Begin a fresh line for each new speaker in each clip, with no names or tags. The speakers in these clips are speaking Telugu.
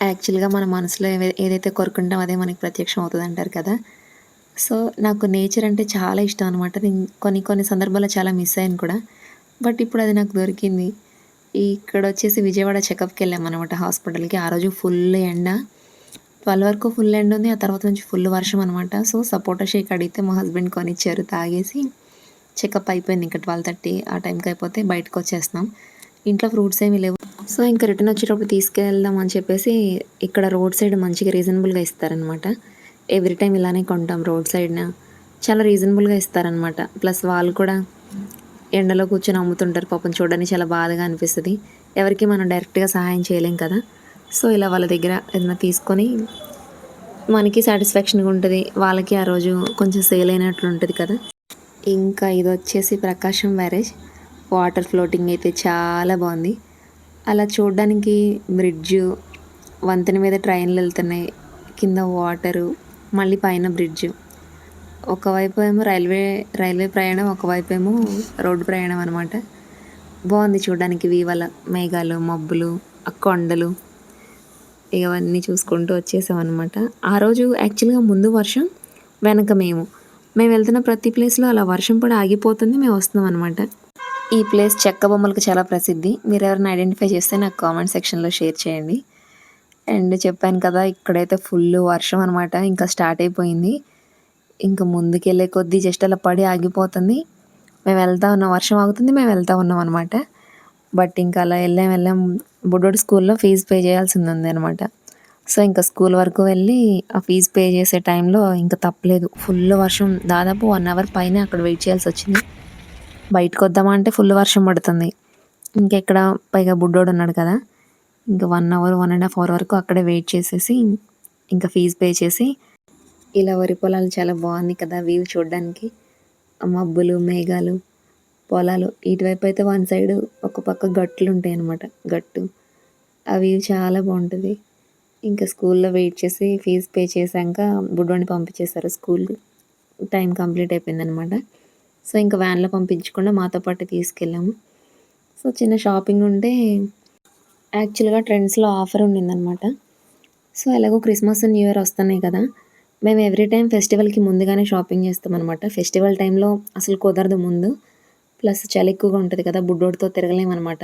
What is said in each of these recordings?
యాక్చువల్‌గా మన మనసులో ఏదైతే కోరుకుంటామో అదే మనకి ప్రత్యక్షం అవుతదంటారు కదా! సో, నాకు నేచర్ అంటే చాలా ఇష్టం అనమాట. నేను కొన్ని కొన్ని సందర్భాల్లో చాలా మిస్ అయ్యాను కూడా. బట్ ఇప్పుడు అది నాకు దొరికింది. ఇక్కడొచ్చేసి విజయవాడ చెకప్‌కెళ్ళామనమాట హాస్పిటల్‌కి. ఆ రోజు ఫుల్ ఎండ. 12 వరకు ఫుల్ ఎండుంది. ఆ తర్వాత నుంచి ఫుల్ వర్షం అనమాట. సో, సపోటా షేక్ అడిగితే మా హస్బెండ్ కొనిచ్చారు. తాగేసి చెకప్ అయిపోయింది. ఇంక 12:30 ఆ టైంకి అయిపోతే బయటకొచ్చేస్తున్నాం. ఇంట్లో ఫ్రూట్స్ ఏమి లేవు. సో, ఇంక రిటర్న్ వచ్చేటప్పుడు తీసుకెళ్దాం అని చెప్పేసి ఇక్కడ రోడ్ సైడ్ మంచిగా రీజనబుల్‌గా ఇస్తారనమాట. ఎవ్రీ టైమ్ ఇలానే కొంటాం రోడ్ సైడ్‌న. చాలా రీజనబుల్‌గా ఇస్తారనమాట. ప్లస్ వాళ్ళు కూడా ఎండలో కూర్చొని అమ్ముతుంటారు. పాపం చూడడానికి చాలా బాధగా అనిపిస్తది. ఎవరికీ మనం డైరెక్ట్‌గా సహాయం చేయలేం కదా! సో, ఇలా వాళ్ళ దగ్గర ఏదైనా తీసుకొని మనకి సాటిస్ఫాక్షన్‌గా ఉంటది. వాళ్ళకి ఆ రోజు కొంచెం సేల్ అయినట్లుంటది కదా! ఇంకా ఇదొచ్చేసి ప్రకాశం బ్యారేజ్. వాటర్ ఫ్లోటింగ్ అయితే చాలా బావుంది. అలా చూడ్డానికి బ్రిడ్జు, వంతెన మీద ట్రైన్‌లెళ్తున్నాయి. కింద వాటరు, మళ్ళీ పైన బ్రిడ్జు. ఒకవైపు ఏమో రైల్వే ప్రయాణం, ఒకవైపేమో రోడ్డు ప్రయాణం అనమాట. బావుంది చూడ్డానికి వ్యూ అలా. మేఘాలు, మబ్బులు, ఆ కొండలు ఇవన్నీ చూసుకుంటూ వచ్చేసామనమాట. ఆ రోజు యాక్చువల్‌గా ముందు వర్షం, వెనక మేము. మేము వెళ్తున్న ప్రతి ప్లేస్‌లో అలా వర్షం పడి ఆగిపోతుంది. మేము వస్తున్నామనమాట. ఈ ప్లేస్ చెక్క బొమ్మలకు చాలా ప్రసిద్ధి. మీరెవరైనా ఐడెంటిఫై చేస్తే నాకు కామెంట్ సెక్షన్‌లో షేర్ చేయండి. అండ్ చెప్పాను కదా! ఇక్కడైతే ఫుల్లు వర్షం అనమాట. ఇంకా స్టార్ట్ అయిపోయింది. ఇంక ముందుకెళ్ళే కొద్దీ జస్ట్ అలా పడి ఆగిపోతుంది. మేము వెళ్తా ఉన్నాం. వర్షం ఆగుతుంది. మేము వెళ్తా ఉన్నాం అనమాట. బట్ ఇంకా అలా వెళ్ళాం. బుడ్డోడి స్కూల్‌లో ఫీజు పే చేయాల్సిందుందనమాట. సో, ఇంక స్కూల్ వరకు వెళ్ళి ఆ ఫీజు పే చేసే టైంలో ఇంక తప్పలేదు. ఫుల్లు వర్షం. దాదాపు 1 అవర్ పైనే అక్కడ వెయిట్ చేయాల్సొచ్చింది. బయటకొద్దామా అంటే ఫుల్ వర్షం పడుతుంది. ఇంకెక్కడ పైగా బుడ్డోడున్నాడు కదా! ఇంక 1 అవర్, 1 ½ అవర్ వరకు అక్కడే వెయిట్ చేసేసి, ఇంక ఫీజు పే చేసి, ఇలా వరి పొలాలు చాలా బావుంది కదా! వ్యూ చూడ్డానికి. ఆ మబ్బులు, మేఘాలు, పొలాలు. ఇటువైపయితే వన్ సైడు ఒక పక్క గట్లుంటాయనమాట. గట్టు. ఆ వ్యూ చాలా బావుంటది. ఇంకా స్కూల్‌లో వెయిట్ చేసి ఫీజు పే చేశాక బుడ్డోడిని పంపించేశారు స్కూల్‌కి. టైం కంప్లీట్ అయిపోయిందనమాట. సో, ఇంక వ్యాన్‌లో పంపించకుండా మాతో పాటు తీసుకెళ్ళాము. సో, చిన్న షాపింగ్ ఉంటే యాక్చువల్‌గా ట్రెండ్స్‌లో ఆఫర్ ఉండిందనమాట. సో, ఎలాగో క్రిస్మస్, న్యూ ఇయర్ వస్తున్నాయి కదా! మేము ఎవ్రీ టైమ్ ఫెస్టివల్‌కి ముందుగానే షాపింగ్ చేస్తామనమాట. ఫెస్టివల్ టైంలో అసలు కుదరదు ముందు. ప్లస్ చలి ఎక్కువగా ఉంటది కదా! బుడ్డోడితో తిరగలేమనమాట.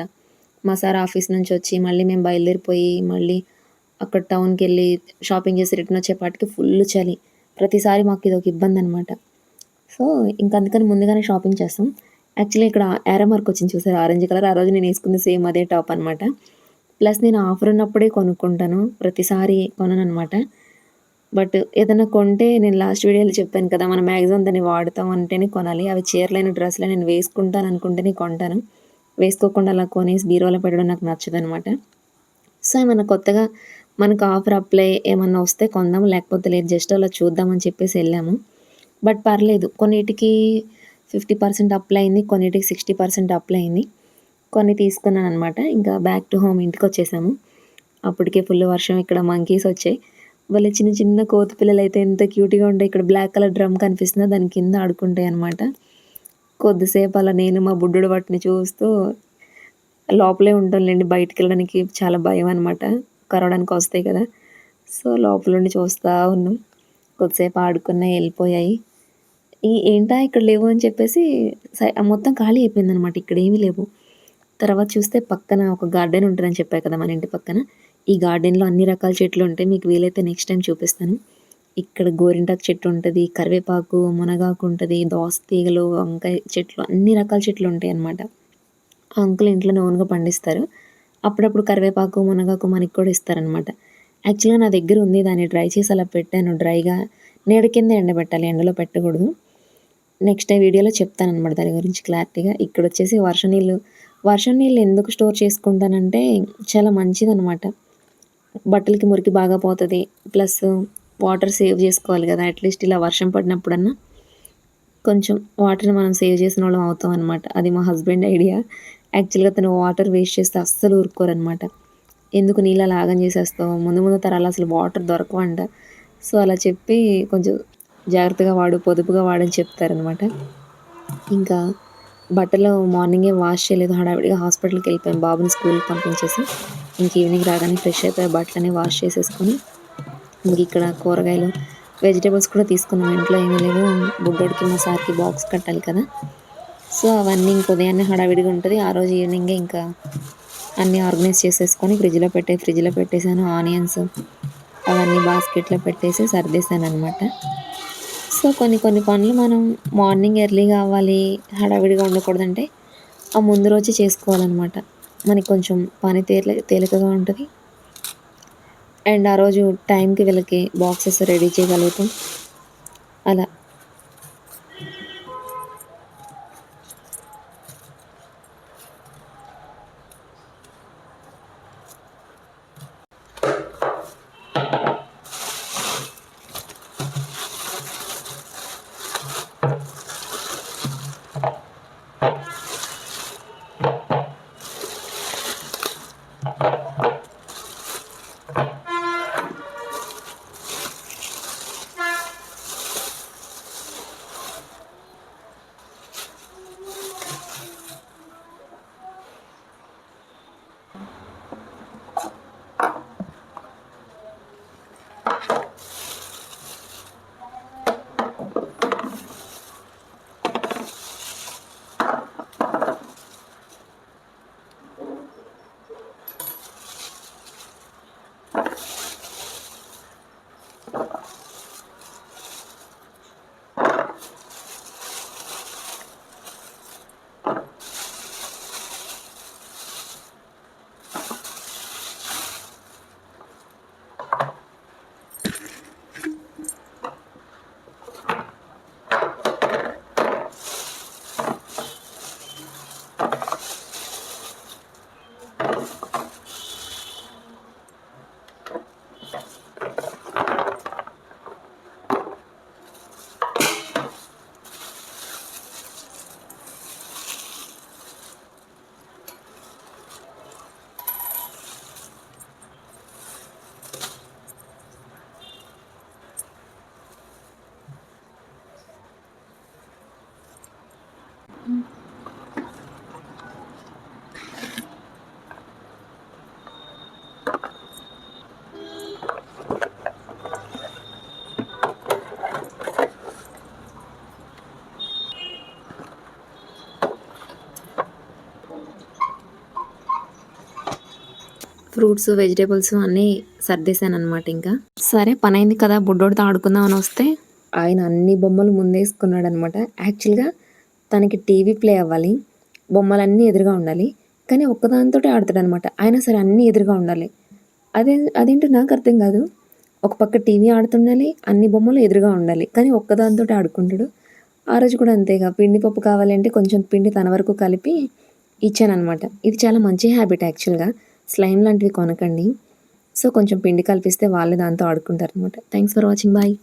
మా సార్ ఆఫీస్ నుంచి వచ్చి మళ్ళీ మేము బయలుదేరిపోయి మళ్ళీ అక్కడ టౌన్‌కెళ్ళి షాపింగ్ చేసి రిటర్న్ వచ్చేపాటికి ఫుల్లు చలి. ప్రతిసారి మాకు ఇదొక ఇబ్బందనమాట. సో, ఇంక అందుకని ముందుగానే షాపింగ్ చేస్తాం. యాక్చువల్లీ ఇక్కడ యారో మార్క్ వచ్చింది చూసారా ఆరెంజ్ కలర్. ఆ రోజు నేను ఏసుకుంది సేమ్ అదే టాప్ అనమాట. ప్లస్ నేను ఆఫర్ ఉన్నప్పుడే కొనుక్కుంటాను. ప్రతిసారి కొనననమాట. బట్ ఏదైనా కొంటే నేను లాస్ట్ వీడియోలో చెప్పాను కదా! మనం మాక్సిమం దాన్ని వాడతాం అంటేనే కొనాలి. అవి చీరలైన, డ్రెస్సులైన నేను వేసుకుంటాననుకుంటేనే కొంటాను. వేసుకోకుండా అలా కొనేసి బీరువాలో పెట్టడం నాకు నచ్చదనమాట. సో, ఏమన్నా కొత్తగా మనకు ఆఫర్ అప్లై ఏమన్నా వస్తే కొందాం. లేకపోతే లేదు జస్ట్ అలా చూద్దాం అని చెప్పేసి ఎళ్ళాము. బట్ పర్లేదు. కొన్నిటికి 50% అప్లై అయింది. కొన్నిటికి 60% అప్లై అయింది. కొన్ని తీసుకున్నాననమాట. ఇంకా బ్యాక్ టు హోమ్ ఇంటికొచ్చేసాము. అప్పటికే ఫుల్ వర్షం. ఇక్కడ మంకీస్ వచ్చాయి. భలే చిన్న చిన్న కోతి పిల్లలైతే ఎంత క్యూట్‌గా ఉంటాయి. ఇక్కడ బ్లాక్ కలర్ డ్రమ్ కనిపిస్తుందా దాని కింద ఆడుకుంటాయనమాట. కొద్దిసేపు అలా నేను మా బుడ్డోడు వాటిని చూస్తూ లోపలే ఉంటాంలెండి. బయటికెళ్ళడానికి చాలా భయమనమాట. కరవడానికొస్తాయి కదా! సో, లోపలుండి చూస్తా ఉన్నాం. కొద్దిసేపు ఆడుకున్నాయి ఎళ్ళిపోయాయి. ఏంటా ఇక్కడ లేవు అని చెప్పేసి మొత్తం ఖాళీ అయిపోయిందనమాట. ఇక్కడేమీ లేవు. తర్వాత చూస్తే పక్కన ఒక గార్డెన్ ఉంటదని చెప్పా కదా! మన ఇంటి పక్కన. ఈ గార్డెన్‌లో అన్ని రకాల చెట్లుంటాయి. మీకు వీలైతే నెక్స్ట్ టైమ్ చూపిస్తాను. ఇక్కడ గోరింటాకు చెట్టు ఉంటది, కరివేపాకు, మునగాకు ఉంటది, దోస తీగలు, వంకాయ చెట్లు అన్ని రకాల చెట్లుంటాయనమాట. ఆ అంకుల్ ఇంట్లోనే ఓన్‌గా పండిస్తారు. అప్పుడప్పుడు కరివేపాకు, మునగాకు మనకి కూడా ఇస్తారనమాట. యాక్చువల్‌గా నా దగ్గర ఉంది. దాన్ని డ్రై చేసి అలా పెట్టాను డ్రైగా. నీడ కింద ఎండబెట్టాలి. ఎండలో పెట్టకూడదు. నెక్స్ట్ వీడియోలో చెప్తాననమాట దాని గురించి క్లారిటీగా. ఇక్కడొచ్చేసి వర్షం నీళ్ళు ఎందుకు స్టోర్ చేసుకుంటానంటే చాలా మంచిదనమాట. బట్టలకి మురికి బాగా పోతది. ప్లస్ వాటర్ సేవ్ జేసుకోవాలి గదా! అట్‌లీస్ట్ ఇలా వర్షం పడినప్పుడన్నా కొంచెం వాటర్‌ని మనం సేవ్ చేసినోళ్ళం అవుతామనమాట. అది మా హస్బెండ్ ఐడియా. యాక్చువల్‌గా తను వాటర్ వేస్ట్ చేస్తే అస్సలు ఊరుకోరనమాట. ఎందుకు నీళ్ళు అలా ఆగం చేసేస్తావు? ముందు ముందు తరాలు అసలు వాటర్ దొరకవంట. సో, అలా చెప్పి కొంచెం జాగ్రత్తగా వాడు, పొదుపుగా వాడని చెప్తారనమాట. ఇంకా బట్టలు మార్నింగే వాష్ చేయలేదు. హడావిడిగా హాస్పిటల్‌కెళ్ళిపోయాం బాబుని స్కూల్‌కి పంపించేసి. ఇంక ఈవినింగ్ రాగానే ఫ్రెష్ అయిపోయి బట్టలన్నీ వాష్ చేసేసుకొని ఇంక ఇక్కడ కూరగాయలు వెజిటేబుల్స్ కూడా తీసుకున్నాం. ఇంట్లో ఏమీ లేవు. బుడ్డోడికి మా సార్కి బాక్స్ కట్టాలి కదా! సో అవన్నీ ఇంక ఉదయాన్నే హడావిడిగా ఉంటుంది. ఆ రోజు ఈవినింగే ఇంకా అన్నీ ఆర్గనైజ్ చేసేసుకొని ఫ్రిడ్జ్లో పెట్టేశాను. ఆనియన్స్ అవన్నీ బాస్కెట్లో పెట్టేసి సర్దేశాననమాట. సో కొన్ని కొన్ని పనులు మనం మార్నింగ్ ఎర్లీగా అవ్వాలి, హడావిడిగా ఉండకూడదంటే ఆ ముందు రోజే చేసుకోవాలనమాట. మనకి కొంచెం పని తేలికగా ఉంటది. అండ్ ఆ రోజు టైంకి వీళ్ళకి బాక్సెస్ రెడీ చేయగలుగుతాం. అలా. ఫ్రూట్స్, వెజిటేబుల్స్ అన్నీ సర్దేశాననమాట ఇంకా. సరే పనైంది కదా! బుడ్డోడితో ఆడుకుందామని వస్తే, ఆయన అన్ని బొమ్మలు ముందేసుకున్నాడనమాట. యాక్చువల్‌గా తనకి టీవీ ప్లే అవ్వాలి. బొమ్మలన్నీ ఎదురుగా ఉండాలి. కానీ ఒక్కదానితోటే ఆడతాడనమాట. అయినా సరే అన్నీ ఎదురుగా ఉండాలి. అదేంటో నాకర్థం కాదు. ఒక పక్క టీవీ ఆడుతుండాలి, అన్ని బొమ్మలు ఎదురుగా ఉండాలి. కానీ ఒక్కదానితోటే ఆడుకుంటాడు. ఆ రోజు కూడా అంతేగా పిండి పప్పు కావాలంటే కొంచెం పిండి తన వరకు కలిపి ఇచ్చాననమాట. ఇది చాలా మంచి హ్యాబిట్ యాక్చువల్‌గా. స్లైమ్ లాంటివి కొనకండి. సో కొంచెం పిండి కలిపిస్తే వాళ్ళు దాంతో ఆడుకుంటారనమాట. Thanks for watching. బాయ్.